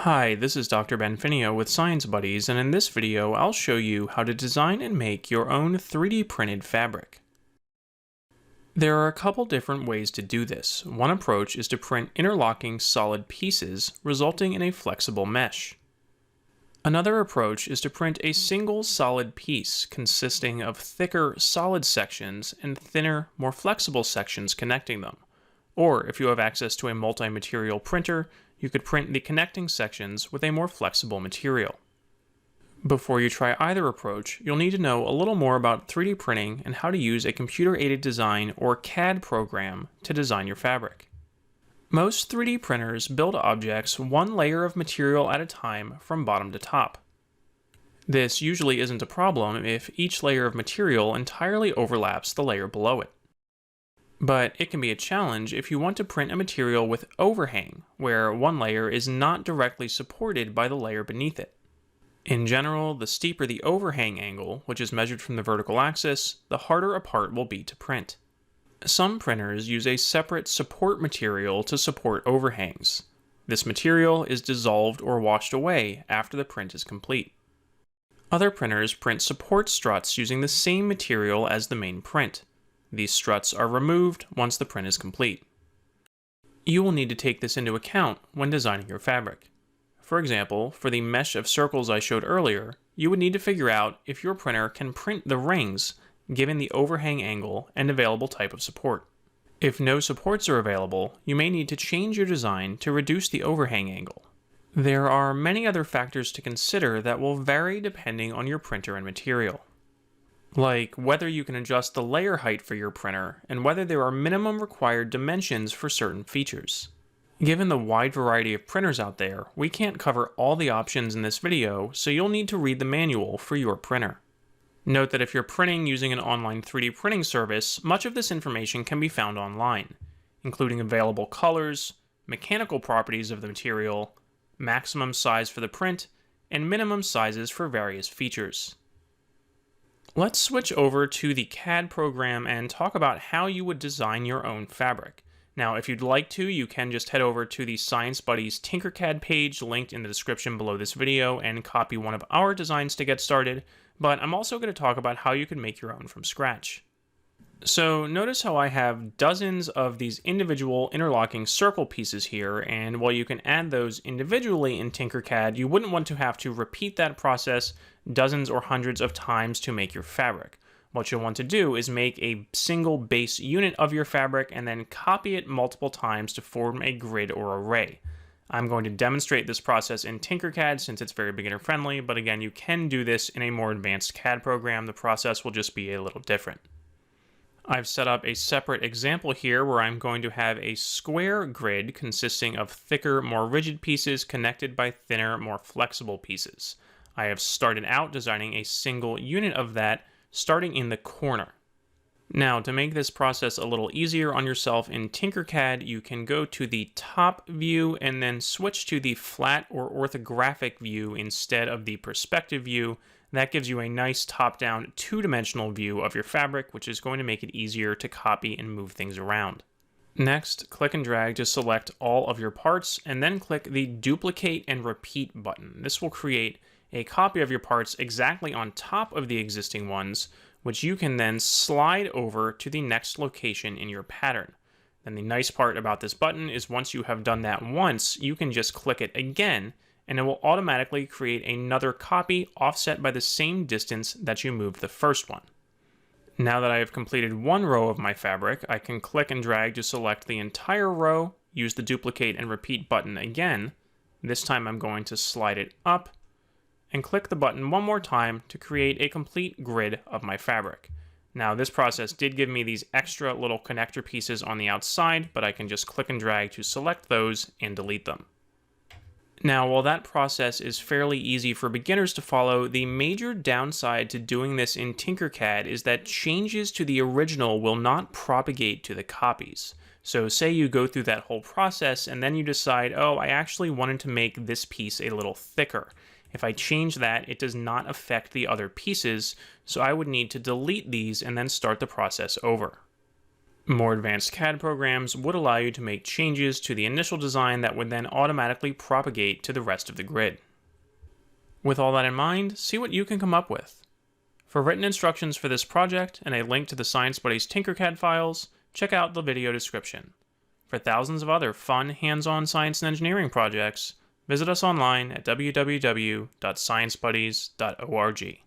Hi, this is Dr. Benfinio with Science Buddies, and in this video I'll show you how to design and make your own 3D printed fabric. There are a couple different ways to do this. One approach is to print interlocking solid pieces, resulting in a flexible mesh. Another approach is to print a single solid piece consisting of thicker solid sections and thinner, more flexible sections connecting them. Or if you have access to a multi-material printer, you could print the connecting sections with a more flexible material. Before you try either approach, you'll need to know a little more about 3D printing and how to use a computer-aided design or CAD program to design your fabric. Most 3D printers build objects one layer of material at a time from bottom to top. This usually isn't a problem if each layer of material entirely overlaps the layer below it. But it can be a challenge if you want to print a material with overhang, where one layer is not directly supported by the layer beneath it. In general, the steeper the overhang angle, which is measured from the vertical axis, the harder a part will be to print. Some printers use a separate support material to support overhangs. This material is dissolved or washed away after the print is complete. Other printers print support struts using the same material as the main print. These struts are removed once the print is complete. You will need to take this into account when designing your fabric. For example, for the mesh of circles I showed earlier, you would need to figure out if your printer can print the rings given the overhang angle and available type of support. If no supports are available, you may need to change your design to reduce the overhang angle. There are many other factors to consider that will vary depending on your printer and material, like whether you can adjust the layer height for your printer and whether there are minimum required dimensions for certain features. Given the wide variety of printers out there, we can't cover all the options in this video, so you'll need to read the manual for your printer. Note that if you're printing using an online 3D printing service, much of this information can be found online, including available colors, mechanical properties of the material, maximum size for the print, and minimum sizes for various features. Let's switch over to the CAD program and talk about how you would design your own fabric. Now, if you'd like to, you can just head over to the Science Buddies Tinkercad page linked in the description below this video and copy one of our designs to get started, but I'm also going to talk about how you can make your own from scratch. So notice how I have dozens of these individual interlocking circle pieces here, and while you can add those individually in Tinkercad, you wouldn't want to have to repeat that process dozens or hundreds of times to make your fabric. What you'll want to do is make a single base unit of your fabric and then copy it multiple times to form a grid or array. I'm going to demonstrate this process in Tinkercad since it's very beginner friendly, but again, you can do this in a more advanced CAD program. The process will just be a little different. I've set up a separate example here where I'm going to have a square grid consisting of thicker, more rigid pieces connected by thinner, more flexible pieces. I have started out designing a single unit of that, starting in the corner. Now, to make this process a little easier on yourself in Tinkercad, you can go to the top view and then switch to the flat or orthographic view instead of the perspective view. That gives you a nice top-down two-dimensional view of your fabric, which is going to make it easier to copy and move things around. Next, click and drag to select all of your parts, and then click the Duplicate and Repeat button. This will create a copy of your parts exactly on top of the existing ones, which you can then slide over to the next location in your pattern. And the nice part about this button is once you have done that once, you can just click it again, and it will automatically create another copy offset by the same distance that you moved the first one. Now that I have completed one row of my fabric, I can click and drag to select the entire row, use the Duplicate and Repeat button again. This time I'm going to slide it up, and click the button one more time to create a complete grid of my fabric. Now, this process did give me these extra little connector pieces on the outside, but I can just click and drag to select those and delete them. Now, while that process is fairly easy for beginners to follow, the major downside to doing this in Tinkercad is that changes to the original will not propagate to the copies. So say you go through that whole process and then you decide, oh, I actually wanted to make this piece a little thicker. If I change that, it does not affect the other pieces, so I would need to delete these and then start the process over. More advanced CAD programs would allow you to make changes to the initial design that would then automatically propagate to the rest of the grid. With all that in mind, see what you can come up with. For written instructions for this project and a link to the Science Buddies Tinkercad files, check out the video description. For thousands of other fun, hands-on science and engineering projects, visit us online at www.sciencebuddies.org.